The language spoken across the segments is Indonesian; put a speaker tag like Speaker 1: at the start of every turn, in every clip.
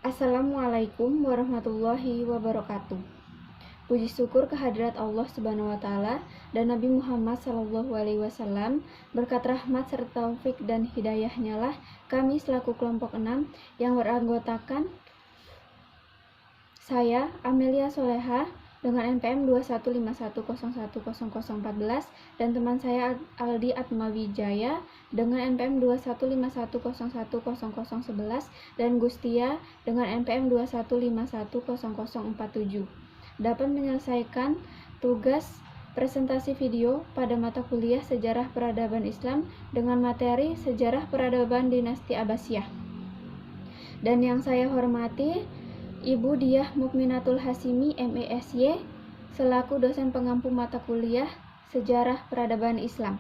Speaker 1: Assalamualaikum warahmatullahi wabarakatuh. Puji syukur kehadirat Allah Subhanahu wa taala dan Nabi Muhammad sallallahu alaihi wasallam. Berkat rahmat serta taufik dan hidayahnya lah kami selaku kelompok 6 yang beranggotakan saya Amelia Soleha dengan NPM 2151010014 dan teman saya Aldi Atmawijaya dengan NPM 2151010011 dan Gustia dengan NPM 21510047 dapat menyelesaikan tugas presentasi video pada mata kuliah Sejarah Peradaban Islam dengan materi Sejarah Peradaban Dinasti Abbasiyah. Dan yang saya hormati Ibu Diah Mukminatul Hasimi MESY selaku dosen pengampu mata kuliah Sejarah Peradaban Islam.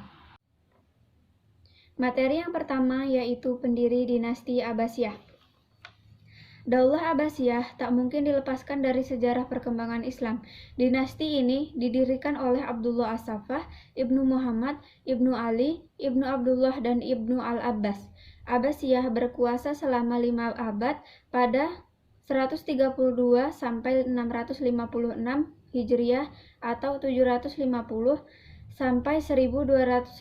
Speaker 1: Materi yang pertama yaitu pendiri dinasti Abbasiyah. Daulah Abbasiyah tak mungkin dilepaskan dari sejarah perkembangan Islam. Dinasti ini didirikan oleh Abdullah As-Saffah, Ibnu Muhammad, Ibnu Ali, Ibnu Abdullah, dan Ibnu Al-Abbas. Abbasiyah berkuasa selama 5 abad pada 132 sampai 656 Hijriah atau 750 sampai 1258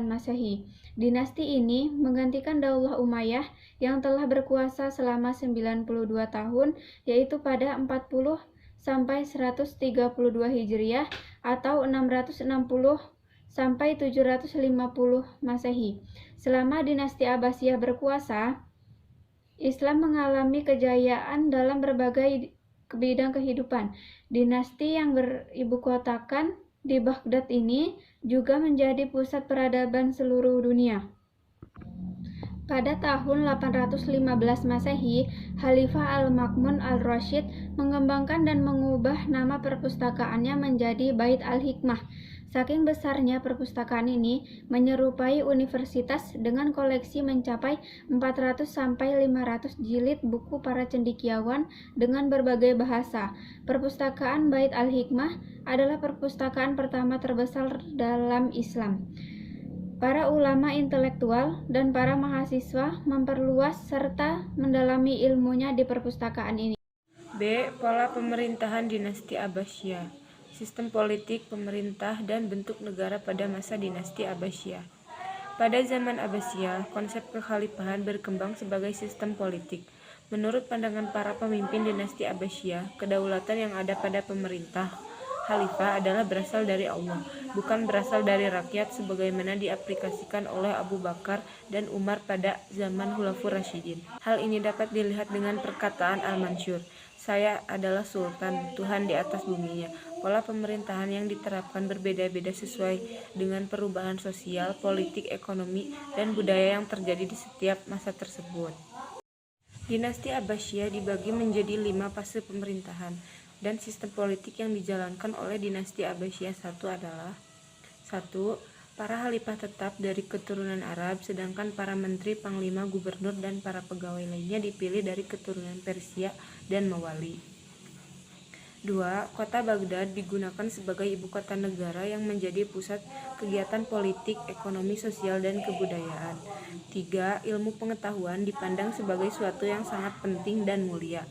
Speaker 1: Masehi. Dinasti ini menggantikan Daulah Umayyah yang telah berkuasa selama 92 tahun, yaitu pada 40 sampai 132 Hijriah atau 660 sampai 750 Masehi. Selama dinasti Abbasiyah berkuasa, Islam mengalami kejayaan dalam berbagai bidang kehidupan. Dinasti yang beribukotakan di Baghdad ini juga menjadi pusat peradaban seluruh dunia. Pada tahun 815 Masehi, Khalifah Al-Ma'mun Al-Rasyid mengembangkan dan mengubah nama perpustakaannya menjadi Bait Al-Hikmah. Saking besarnya perpustakaan ini menyerupai universitas dengan koleksi mencapai 400 sampai 500 jilid buku para cendekiawan dengan berbagai bahasa. Perpustakaan Bait Al-Hikmah adalah perpustakaan pertama terbesar dalam Islam. Para ulama intelektual dan para mahasiswa memperluas serta mendalami ilmunya di perpustakaan ini.
Speaker 2: B. Pola pemerintahan dinasti Abbasiyah. Sistem politik, pemerintah, dan bentuk negara pada masa dinasti Abbasiyah. Pada zaman Abbasiyah, konsep kekhalifahan berkembang sebagai sistem politik. Menurut pandangan para pemimpin dinasti Abbasiyah, kedaulatan yang ada pada pemerintah khalifah adalah berasal dari Allah, bukan berasal dari rakyat sebagaimana diaplikasikan oleh Abu Bakar dan Umar pada zaman Khulafaur Rasyidin. Hal ini dapat dilihat dengan perkataan Al-Mansur, "Saya adalah sultan, Tuhan di atas buminya." Pola pemerintahan yang diterapkan berbeda-beda sesuai dengan perubahan sosial, politik, ekonomi, dan budaya yang terjadi di setiap masa tersebut. Dinasti Abbasiyah dibagi menjadi 5 fase pemerintahan, dan sistem politik yang dijalankan oleh dinasti Abbasiyah adalah 1. Para khalifah tetap dari keturunan Arab, sedangkan para menteri, panglima, gubernur, dan para pegawai lainnya dipilih dari keturunan Persia dan Mawali. 2. Kota Baghdad digunakan sebagai ibu kota negara yang menjadi pusat kegiatan politik, ekonomi, sosial, dan kebudayaan. 3. Ilmu pengetahuan dipandang sebagai suatu yang sangat penting dan mulia.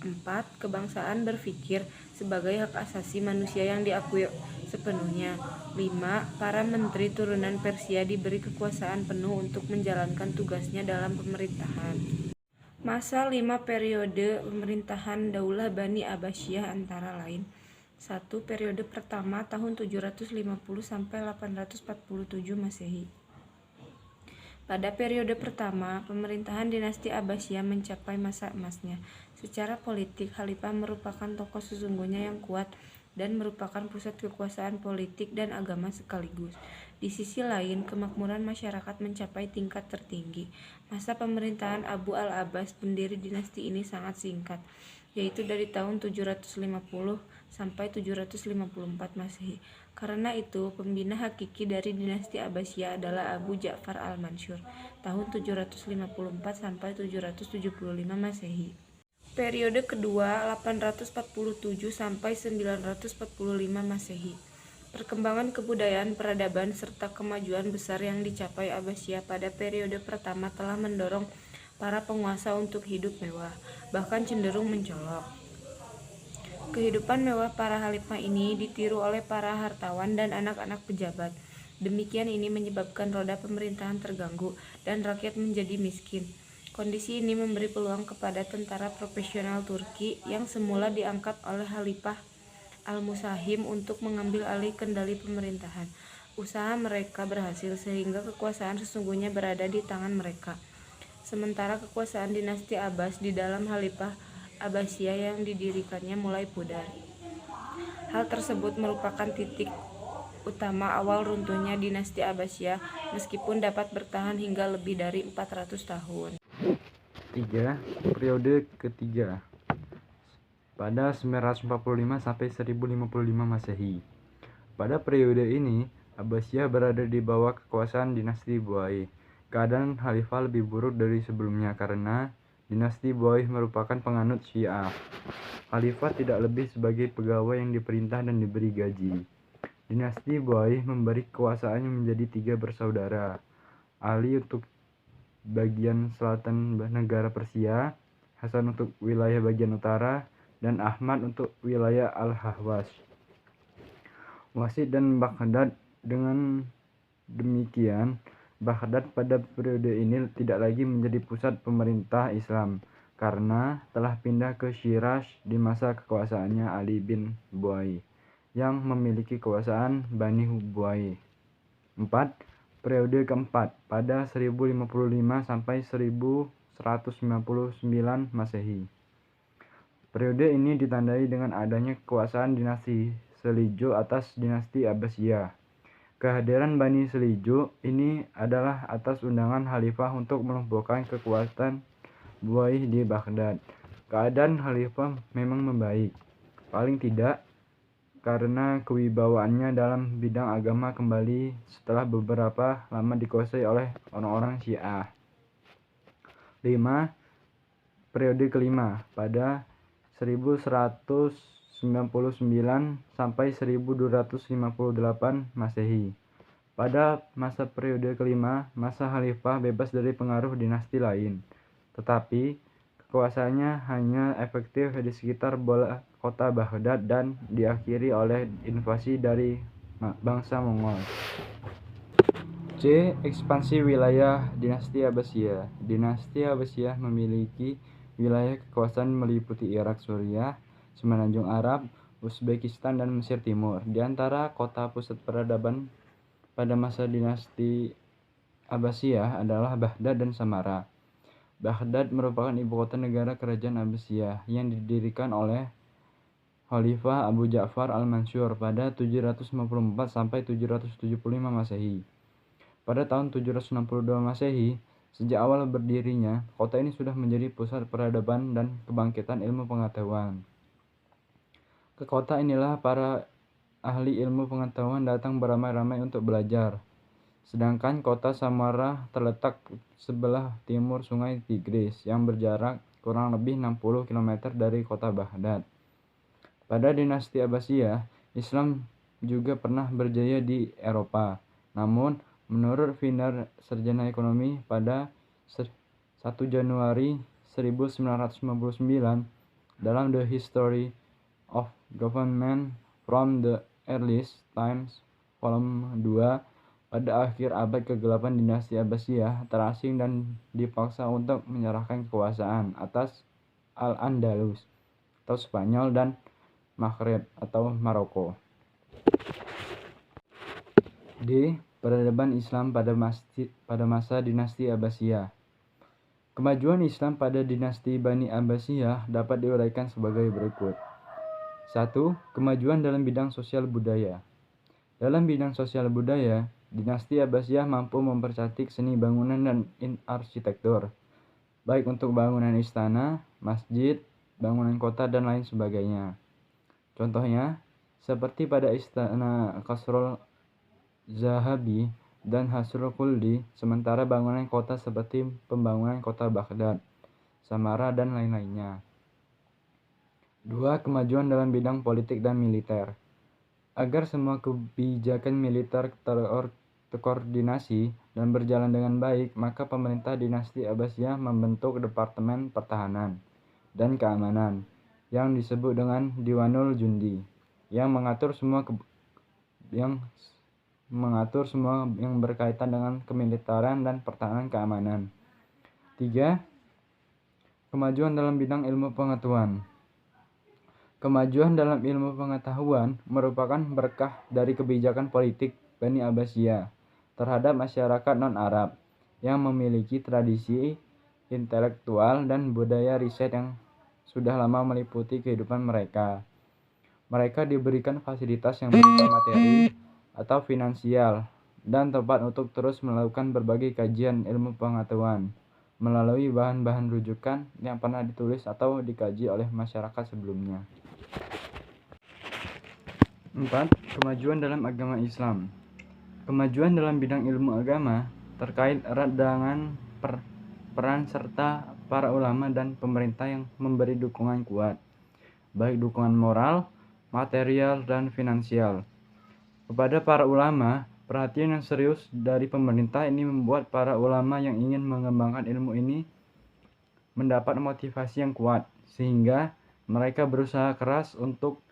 Speaker 2: 4. Kebangsaan berpikir sebagai hak asasi manusia yang diakui sepenuhnya. 5. Para menteri turunan Persia diberi kekuasaan penuh untuk menjalankan tugasnya dalam pemerintahan. Masa 5 periode pemerintahan Daulah Bani Abbasiyah antara lain: 1. Periode pertama tahun 750 sampai 847 Masehi. Pada periode pertama, pemerintahan dinasti Abbasiyah mencapai masa emasnya. Secara politik, khalifah merupakan tokoh sesungguhnya yang kuat dan merupakan pusat kekuasaan politik dan agama sekaligus. Di sisi lain, kemakmuran masyarakat mencapai tingkat tertinggi. Masa pemerintahan Abu al-Abbas, pendiri dinasti ini, sangat singkat, yaitu dari tahun 750 sampai 754 Masehi. Karena itu, pembina hakiki dari dinasti Abbasiyah adalah Abu Ja'far Al-Mansur, tahun 754 sampai 775 Masehi. Periode kedua 847 sampai 945 Masehi. Perkembangan kebudayaan, peradaban, serta kemajuan besar yang dicapai Abbasiyah pada periode pertama telah mendorong para penguasa untuk hidup mewah, bahkan cenderung mencolok. Kehidupan mewah para khalifah ini ditiru oleh para hartawan dan anak-anak pejabat. Demikian ini menyebabkan roda pemerintahan terganggu dan rakyat menjadi miskin. Kondisi ini memberi peluang kepada tentara profesional Turki yang semula diangkat oleh Khalifah Al-Musahim untuk mengambil alih kendali pemerintahan. Usaha mereka berhasil sehingga kekuasaan sesungguhnya berada di tangan mereka. Sementara kekuasaan dinasti Abbas di dalam Khalifah Abbasiyah yang didirikannya mulai pudar. Hal tersebut merupakan titik utama awal runtuhnya dinasti Abbasiyah meskipun dapat bertahan hingga lebih dari 400 tahun.
Speaker 3: 3. Periode ketiga pada 945 sampai 1055 Masehi. Pada periode ini, Abbasiyah berada di bawah kekuasaan dinasti Buai. Keadaan khalifah lebih buruk dari sebelumnya karena dinasti Buai merupakan penganut Syiah. Khalifah tidak lebih sebagai pegawai yang diperintah dan diberi gaji. Dinasti Buai memberi kekuasaannya menjadi 3 bersaudara. Ali untuk bagian selatan negara Persia, Hasan untuk wilayah bagian utara, dan Ahmad untuk wilayah Al-Ahwas, Wasit dan Baghdad. Dengan demikian, Baghdad pada periode ini tidak lagi menjadi pusat pemerintah Islam karena telah pindah ke Shiraz di masa kekuasaannya Ali bin Buai yang memiliki kekuasaan Bani Buai. 4. Periode keempat pada 1055 sampai 1199 Masehi. Periode ini ditandai dengan adanya kekuasaan dinasti Seljuk atas dinasti Abbasiyah. Kehadiran Bani Seljuk ini adalah atas undangan khalifah untuk melumpuhkan kekuatan Buai di Baghdad. Keadaan khalifah memang membaik, paling tidak karena kewibawaannya dalam bidang agama kembali setelah beberapa lama dikuasai oleh orang-orang Syiah. 5. Periode kelima pada 1199 sampai 1258 Masehi. Pada masa periode kelima, masa khalifah bebas dari pengaruh dinasti lain, tetapi kekuasaannya hanya efektif di sekitar kota Baghdad dan diakhiri oleh invasi dari bangsa Mongol. C. Ekspansi wilayah dinasti Abbasiyah. Dinasti Abbasiyah memiliki wilayah kekuasaan meliputi Irak, Suriah, Semenanjung Arab, Uzbekistan, dan Mesir Timur. Di antara kota pusat peradaban pada masa dinasti Abbasiyah adalah Baghdad dan Samarra. Baghdad merupakan ibu kota negara kerajaan Abbasiyah yang didirikan oleh Khalifah Abu Ja'far al-Mansur pada 754 sampai 775 Masehi. Pada tahun 762 Masehi, sejak awal berdirinya, kota ini sudah menjadi pusat peradaban dan kebangkitan ilmu pengetahuan. Ke kota inilah para ahli ilmu pengetahuan datang beramai-ramai untuk belajar. Sedangkan kota Samarra terletak sebelah timur sungai Tigris yang berjarak kurang lebih 60 km dari kota Baghdad. Pada dinasti Abbasiyah, Islam juga pernah berjaya di Eropa. Namun, menurut Wiener Sarjana Ekonomi pada 1 Januari 1999 dalam The History of Government from the Earliest Times volume 2, pada akhir abad ke-8 dinasti Abbasiyah terasing dan dipaksa untuk menyerahkan kekuasaan atas Al-Andalus atau Spanyol dan Maghreb atau Maroko. D. Peradaban Islam pada masa dinasti Abbasiyah. Kemajuan Islam pada dinasti Bani Abbasiyah dapat diuraikan sebagai berikut. 1. Kemajuan dalam bidang sosial budaya. Dalam bidang sosial budaya, dinasti Abbasiyah mampu mempercantik seni bangunan dan arsitektur, baik untuk bangunan istana, masjid, bangunan kota, dan lain sebagainya. Contohnya, seperti pada istana Qasrul Zahabi dan Hasrul Khuldi, sementara bangunan kota seperti pembangunan kota Baghdad, Samarra, dan lain-lainnya. 2. Kemajuan dalam bidang politik dan militer. Agar semua kebijakan militer terkoordinasi dan berjalan dengan baik, maka pemerintah dinasti Abbasiyah membentuk Departemen Pertahanan dan Keamanan yang disebut dengan Diwanul Jundi yang mengatur semua yang berkaitan dengan kemiliteran dan pertahanan keamanan. 3. Kemajuan dalam bidang ilmu pengetahuan. Kemajuan dalam ilmu pengetahuan merupakan berkah dari kebijakan politik Bani Abbasiyah terhadap masyarakat non-Arab yang memiliki tradisi intelektual dan budaya riset yang sudah lama meliputi kehidupan mereka. Mereka diberikan fasilitas yang berupa materi atau finansial dan tempat untuk terus melakukan berbagai kajian ilmu pengetahuan melalui bahan-bahan rujukan yang pernah ditulis atau dikaji oleh masyarakat sebelumnya. 4. Kemajuan dalam agama Islam. Kemajuan dalam bidang ilmu agama terkait erat dengan peran serta para ulama dan pemerintah yang memberi dukungan kuat, baik dukungan moral, material, dan finansial. Kepada para ulama, perhatian yang serius dari pemerintah ini membuat para ulama yang ingin mengembangkan ilmu ini mendapat motivasi yang kuat, sehingga mereka berusaha keras untuk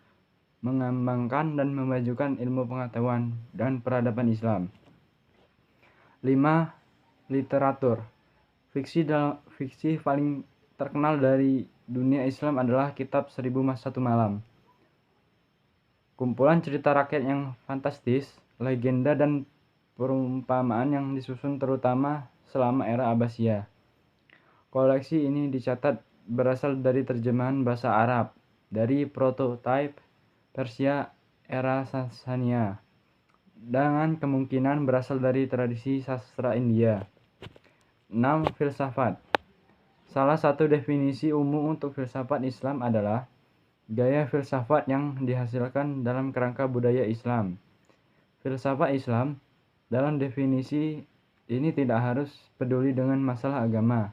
Speaker 3: mengembangkan dan memajukan ilmu pengetahuan dan peradaban Islam. 5. Literatur. Fiksi paling terkenal dari dunia Islam adalah kitab 1001 Malam. Kumpulan cerita rakyat yang fantastis, legenda dan perumpamaan yang disusun terutama selama era Abbasiyah. Koleksi ini dicatat berasal dari terjemahan bahasa Arab dari prototipe Persia era Sasania, dengan kemungkinan berasal dari tradisi sastra India. 6. Filsafat. Salah satu definisi umum untuk filsafat Islam adalah gaya filsafat yang dihasilkan dalam kerangka budaya Islam. Filsafat Islam dalam definisi ini tidak harus peduli dengan masalah agama,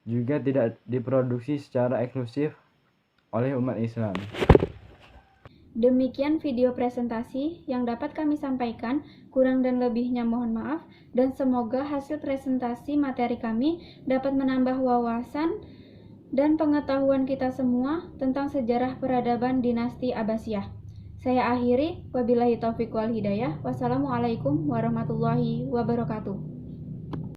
Speaker 3: juga tidak diproduksi secara eksklusif oleh umat Islam.
Speaker 1: Demikian video presentasi yang dapat kami sampaikan, kurang dan lebihnya mohon maaf, dan semoga hasil presentasi materi kami dapat menambah wawasan dan pengetahuan kita semua tentang sejarah peradaban dinasti Abbasiyah. Saya akhiri, wabillahi taufiq wal hidayah. Wassalamualaikum warahmatullahi wabarakatuh.